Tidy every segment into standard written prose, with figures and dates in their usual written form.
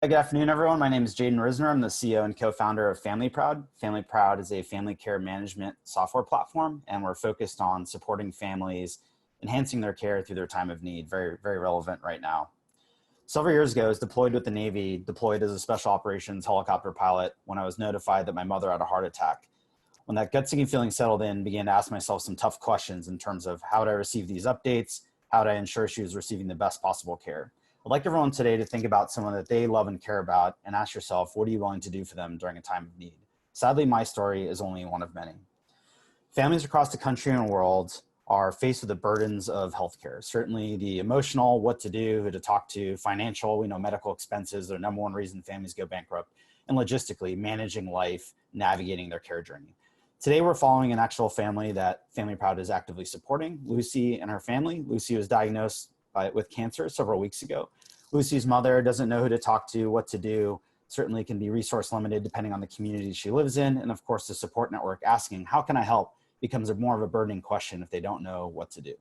Good afternoon, everyone. My name is Jaden Risner. I'm the CEO and co-founder of Family Proud. Family Proud is a family care management software platform, and we're focused on supporting families, enhancing their care through their time of need. Very, very relevant right now. Several years ago, I was deployed with the Navy, deployed as a special operations helicopter pilot when I was notified that my mother had a heart attack. When that gut-sinking feeling settled in, began to ask myself some tough questions in terms of how would I receive these updates, how would I ensure she was receiving the best possible care. I'd like everyone today to think about someone that they love and care about and ask yourself, what are you willing to do for them during a time of need? Sadly, my story is only one of many. Families across the country and world are faced with the burdens of healthcare. Certainly the emotional, what to do, who to talk to, financial, we know medical expenses are the number one reason families go bankrupt, and logistically managing life, navigating their care journey. Today, we're following an actual family that Family Proud is actively supporting. Lucy and her family. Lucy was diagnosed with cancer several weeks ago. Lucy's mother doesn't know who to talk to, what to do, certainly can be resource limited depending on the community she lives in. And of course, the support network asking, how can I help, becomes more of a burdening question if they don't know what to do.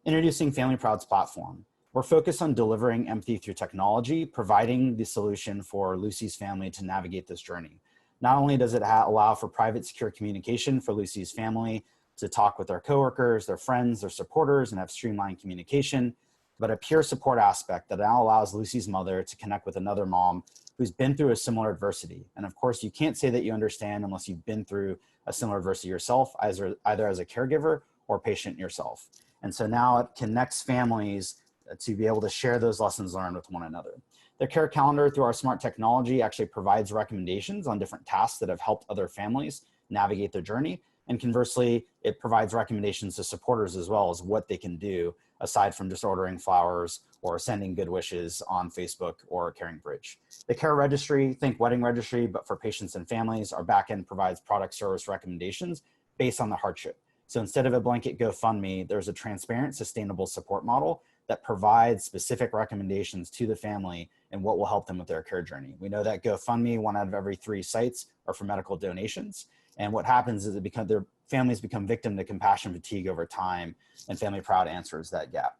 Introducing Family Proud's platform. We're focused on delivering empathy through technology, providing the solution for Lucy's family to navigate this journey. Not only does it allow for private, secure communication for Lucy's family to talk with their coworkers, their friends, their supporters, and have streamlined communication, but a peer support aspect that now allows Lucy's mother to connect with another mom who's been through a similar adversity. And of course, you can't say that you understand unless you've been through a similar adversity yourself, either as a caregiver or patient yourself. And so now it connects families to be able to share those lessons learned with one another. The care calendar through our smart technology actually provides recommendations on different tasks that have helped other families navigate their journey. And conversely, it provides recommendations to supporters as well as what they can do aside from just ordering flowers or sending good wishes on Facebook or Caring Bridge. The care registry, think wedding registry, but for patients and families, our backend provides product service recommendations based on the hardship. So instead of a blanket GoFundMe, there's a transparent, sustainable support model that provides specific recommendations to the family and what will help them with their care journey. We know that GoFundMe, 1 out of every 3 sites are for medical donations. And what happens is their families become victim to compassion fatigue over time, and Family Proud answers that gap.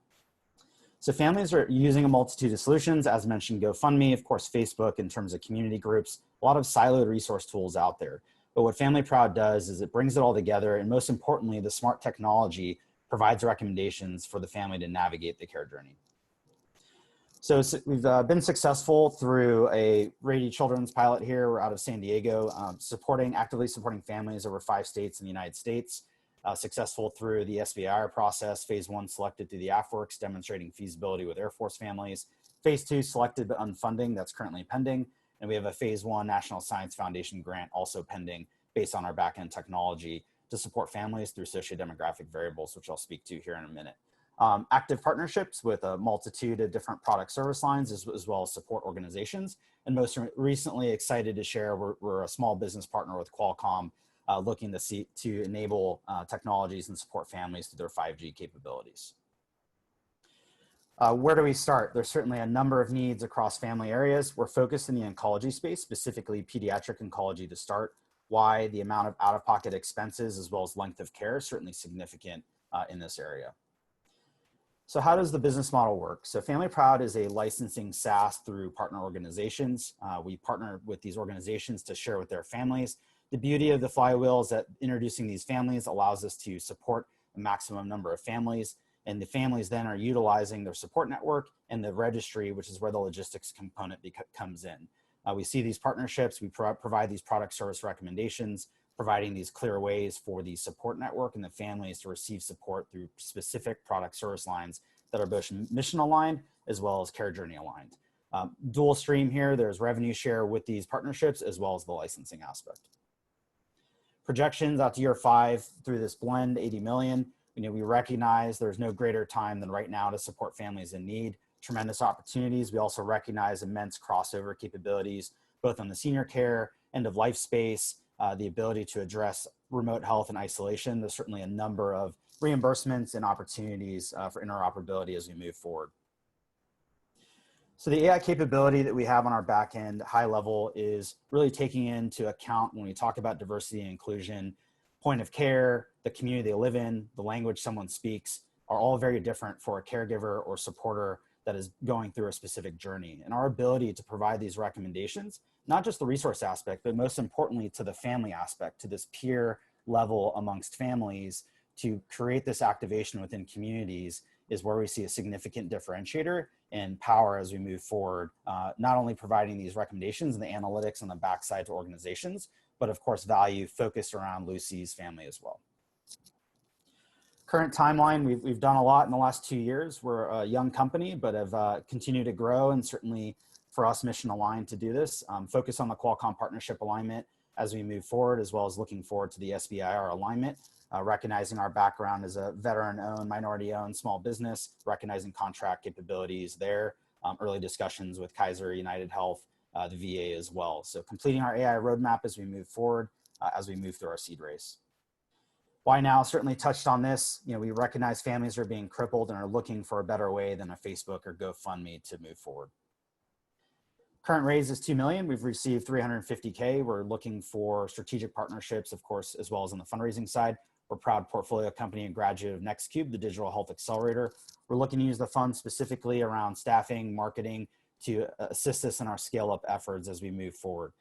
So families are using a multitude of solutions, as mentioned, GoFundMe, of course, Facebook in terms of community groups, a lot of siloed resource tools out there. But what Family Proud does is it brings it all together, and most importantly, the smart technology provides recommendations for the family to navigate the care journey. So we've been successful through a Rady Children's pilot here. We're out of San Diego, actively supporting families over 5 states in the United States. Successful through the SBIR process, phase 1 selected through the AFWorks, demonstrating feasibility with Air Force families. Phase 2 selected but unfunding, that's currently pending. And we have a phase 1 National Science Foundation grant also pending based on our backend technology to support families through sociodemographic variables, which I'll speak to here in a minute. Active partnerships with a multitude of different product service lines as well as support organizations. And most recently excited to share, we're a small business partner with Qualcomm looking to enable technologies and support families through their 5G capabilities. Where do we start? There's certainly a number of needs across family areas. We're focused in the oncology space, specifically pediatric oncology to start. Why? The amount of out-of-pocket expenses as well as length of care is certainly significant in this area. So how does the business model work? So Family Proud is a licensing SaaS through partner organizations. We partner with these organizations to share with their families. The beauty of the flywheel is that introducing these families allows us to support a maximum number of families, and the families then are utilizing their support network and the registry, which is where the logistics component comes in. We see these partnerships, we provide these product service recommendations, providing these clear ways for the support network and the families to receive support through specific product service lines that are both mission aligned as well as care journey aligned. Dual stream here, there's revenue share with these partnerships as well as the licensing aspect. Projections out to year 5 through this blend, 80 million. We recognize there's no greater time than right now to support families in need. Tremendous opportunities. We also recognize immense crossover capabilities, both on the senior care, end of life space, the ability to address remote health and isolation. There's certainly a number of reimbursements and opportunities for interoperability as we move forward. So the AI capability that we have on our back end, high level, is really taking into account when we talk about diversity and inclusion, point of care, the community they live in, the language someone speaks, are all very different for a caregiver or supporter that is going through a specific journey. And our ability to provide these recommendations, not just the resource aspect, but most importantly to the family aspect, to this peer level amongst families, to create this activation within communities, is where we see a significant differentiator and power as we move forward, not only providing these recommendations and the analytics on the backside to organizations, but of course value focused around Lucy's family as well. Current timeline, we've done a lot in the last 2 years. We're a young company, but have continued to grow, and certainly for us mission aligned to do this. Focus on the Qualcomm partnership alignment as we move forward, as well as looking forward to the SBIR alignment, recognizing our background as a veteran-owned, minority-owned small business, recognizing contract capabilities there, early discussions with Kaiser, United Health, the VA as well. So completing our AI roadmap as we move forward, as we move through our seed race. Why now? Certainly touched on this. You know, we recognize families are being crippled and are looking for a better way than a Facebook or GoFundMe to move forward. Current raise is 2 million. We've received 350K. We're looking for strategic partnerships, of course, as well as on the fundraising side. We're a proud portfolio company and graduate of NextCube, the digital health accelerator. We're looking to use the funds specifically around staffing, marketing to assist us in our scale up efforts as we move forward.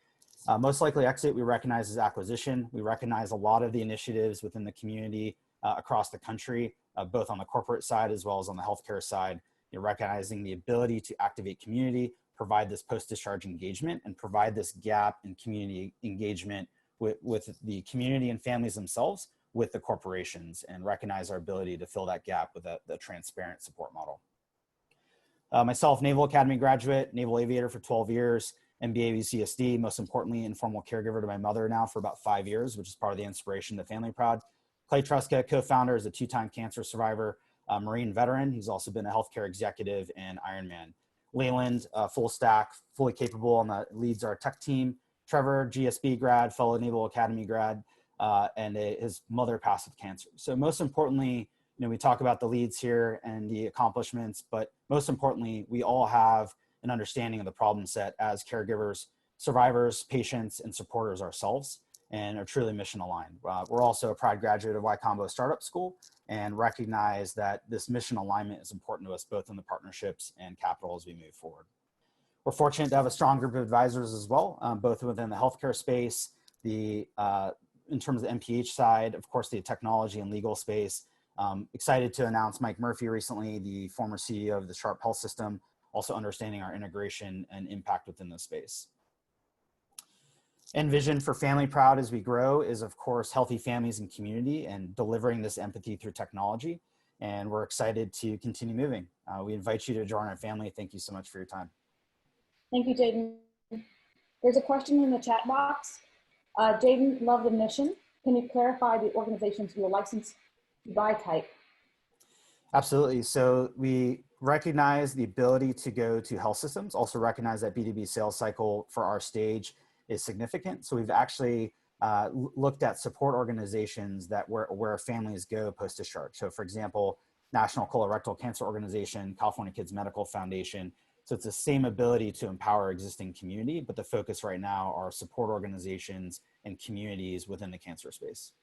Most likely exit we recognize as acquisition. We recognize a lot of the initiatives within the community across the country, both on the corporate side as well as on the healthcare side. You're recognizing the ability to activate community, provide this post-discharge engagement, and provide this gap in community engagement with the community and families themselves with the corporations, and recognize our ability to fill that gap with the transparent support model. Myself, Naval Academy graduate, Naval Aviator for 12 years, MBA VCSD, most importantly, informal caregiver to my mother now for about 5 years, which is part of the inspiration to Family Proud. Clay Truska, co-founder, is a 2-time cancer survivor, Marine veteran. He's also been a healthcare executive and Ironman. Leyland, full stack, fully capable, and leads our tech team. Trevor, GSB grad, fellow Naval Academy grad, and his mother passed with cancer. So most importantly, you know, we talk about the leads here and the accomplishments, but most importantly, we all have an understanding of the problem set as caregivers, survivors, patients, and supporters ourselves, and are truly mission aligned. We're also a proud graduate of Y Combo Startup School, and recognize that this mission alignment is important to us both in the partnerships and capital as we move forward. We're fortunate to have a strong group of advisors as well, both within the healthcare space, in terms of the MPH side, of course, the technology and legal space. Excited to announce Mike Murphy recently, the former CEO of the Sharp Health System, also understanding our integration and impact within the space. And vision for Family Proud as we grow is, of course, healthy families and community, and delivering this empathy through technology. And we're excited to continue moving. We invite you to join our family. Thank you so much for your time. Thank you, Jaden. There's a question in the chat box. Jaden, love the mission. Can you clarify the organizations you are licensed by type? Absolutely. So we recognize the ability to go to health systems, also recognize that B2B sales cycle for our stage is significant. So we've actually looked at support organizations that where families go post-discharge. So for example, National Colorectal Cancer Organization, California Kids Medical Foundation. So it's the same ability to empower existing community, but the focus right now are support organizations and communities within the cancer space.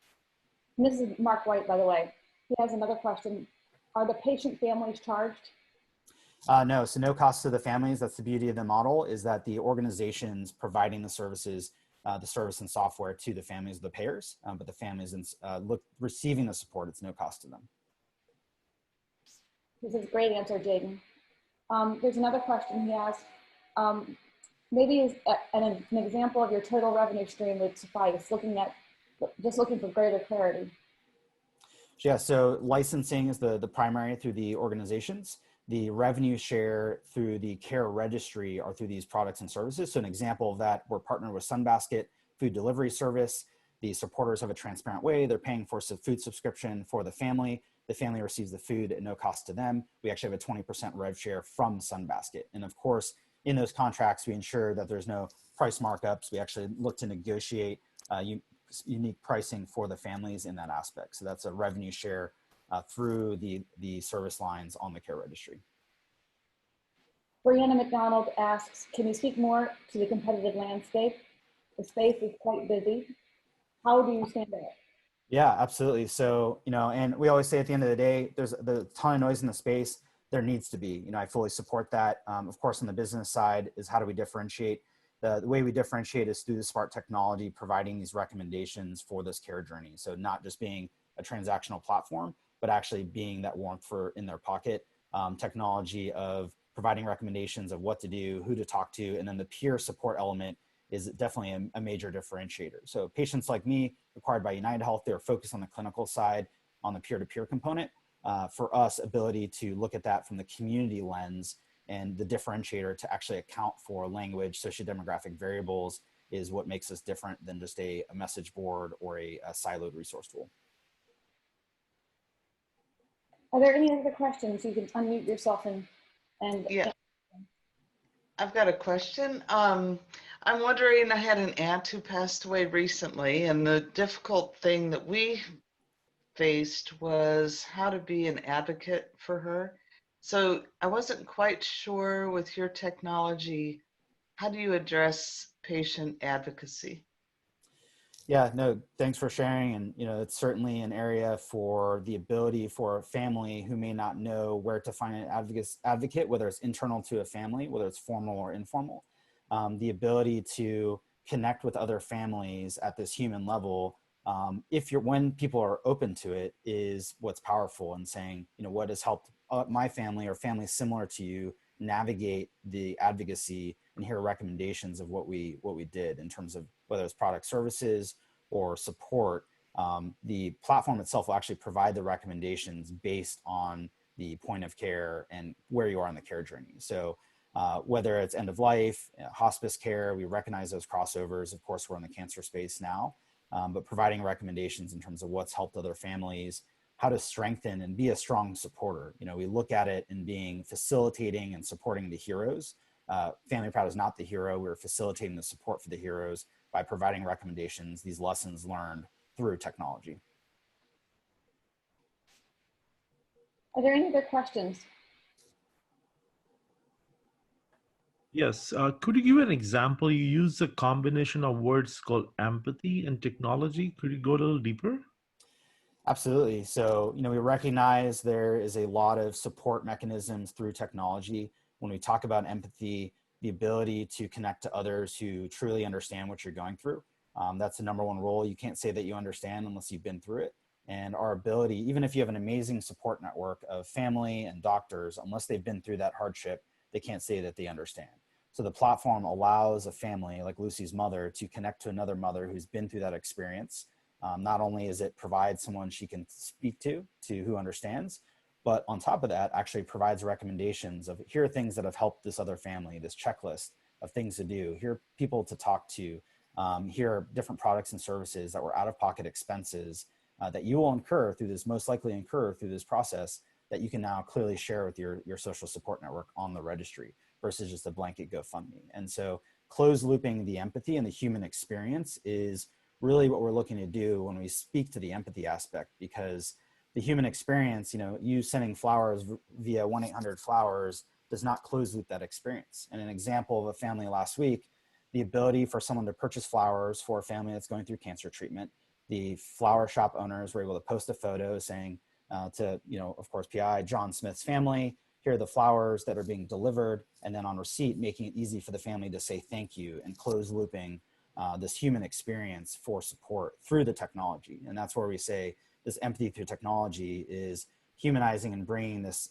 And this is Mark White, by the way. He has another question. Are the patient families charged? No, so no cost to the families. That's the beauty of the model, is that the organizations providing the services, the service and software to the families, the payers, but the families receiving the support, it's no cost to them. This is a great answer, Jaden. There's another question he has. Maybe an example of your total revenue stream would suffice, just looking for greater clarity. Yeah, so licensing is the primary through the organizations. The revenue share through the care registry are through these products and services. So an example of that, we're partnered with Sunbasket food delivery service. The supporters have a transparent way. They're paying for a food subscription for the family. The family receives the food at no cost to them. We actually have a 20% rev share from Sunbasket. And of course, in those contracts, we ensure that there's no price markups. We actually look to negotiate unique pricing for the families in that aspect. So that's a revenue share through the service lines on the care registry. Brianna McDonald asks, can you speak more to the competitive landscape? The space is quite busy. How do you stand out? Yeah, absolutely. So, and we always say at the end of the day, there's a ton of noise in the space. there needs to be. I fully support that. Of course, on the business side is how do we differentiate? The way we differentiate is through the smart technology, providing these recommendations for this care journey. So not just being a transactional platform, but actually being that warmth for in their pocket, technology of providing recommendations of what to do, who to talk to, and then the peer support element is definitely a major differentiator. So patients like me, acquired by UnitedHealth, they're focused on the clinical side, on the peer-to-peer component. For us, ability to look at that from the community lens and the differentiator to actually account for language, sociodemographic variables is what makes us different than just a message board or a siloed resource tool. Are there any other questions? You can unmute yourself and yeah. I've got a question. I'm wondering, I had an aunt who passed away recently, and the difficult thing that we faced was how to be an advocate for her. So I wasn't quite sure with your technology, how do you address patient advocacy? Yeah, no, thanks for sharing. And, it's certainly an area for the ability for a family who may not know where to find an advocate, whether it's internal to a family, whether it's formal or informal, the ability to connect with other families at this human level. When people are open to it is what's powerful, and saying, what has helped my family or families similar to you navigate the advocacy and hear recommendations of what we did in terms of whether it's product, services, or support. The platform itself will actually provide the recommendations based on the point of care and where you are on the care journey. So whether it's end of life, hospice care, we recognize those crossovers. Of course, we're in the cancer space now, but providing recommendations in terms of what's helped other families, how to strengthen and be a strong supporter. We look at it in being facilitating and supporting the heroes. Family Proud is not the hero. We're facilitating the support for the heroes by providing recommendations, these lessons learned through technology. Are there any other questions? Yes. Could you give an example? You use a combination of words called empathy and technology. Could you go a little deeper? Absolutely. So, we recognize there is a lot of support mechanisms through technology. When we talk about empathy, the ability to connect to others who truly understand what you're going through. That's the number one role. You can't say that you understand unless you've been through it. And our ability, even if you have an amazing support network of family and doctors, unless they've been through that hardship, they can't say that they understand. So the platform allows a family like Lucy's mother to connect to another mother who's been through that experience. Not only is it provide someone she can speak to who understands, but on top of that, actually provides recommendations of here are things that have helped this other family, this checklist of things to do. Here are people to talk to. Here are different products and services that were out-of-pocket expenses that you will most likely incur through this process, that you can now clearly share with your social support network on the registry versus just a blanket GoFundMe. And so closed looping the empathy and the human experience is really what we're looking to do when we speak to the empathy aspect, because the human experience, you sending flowers via 1-800-Flowers does not close loop that experience. And an example of a family last week, the ability for someone to purchase flowers for a family that's going through cancer treatment, the flower shop owners were able to post a photo saying to, of course, PI, John Smith's family, here are the flowers that are being delivered, and then on receipt, making it easy for the family to say thank you, and close looping this human experience for support through the technology. And that's where we say this empathy through technology is humanizing and bringing this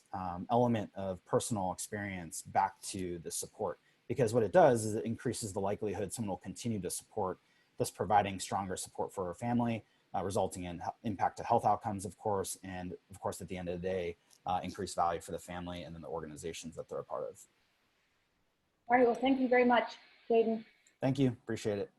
element of personal experience back to the support. Because what it does is it increases the likelihood someone will continue to support, thus providing stronger support for a family, resulting in impact to health outcomes, of course, and of course, at the end of the day, increased value for the family and then the organizations that they're a part of. All right, well, thank you very much, Jaden. Thank you, appreciate it.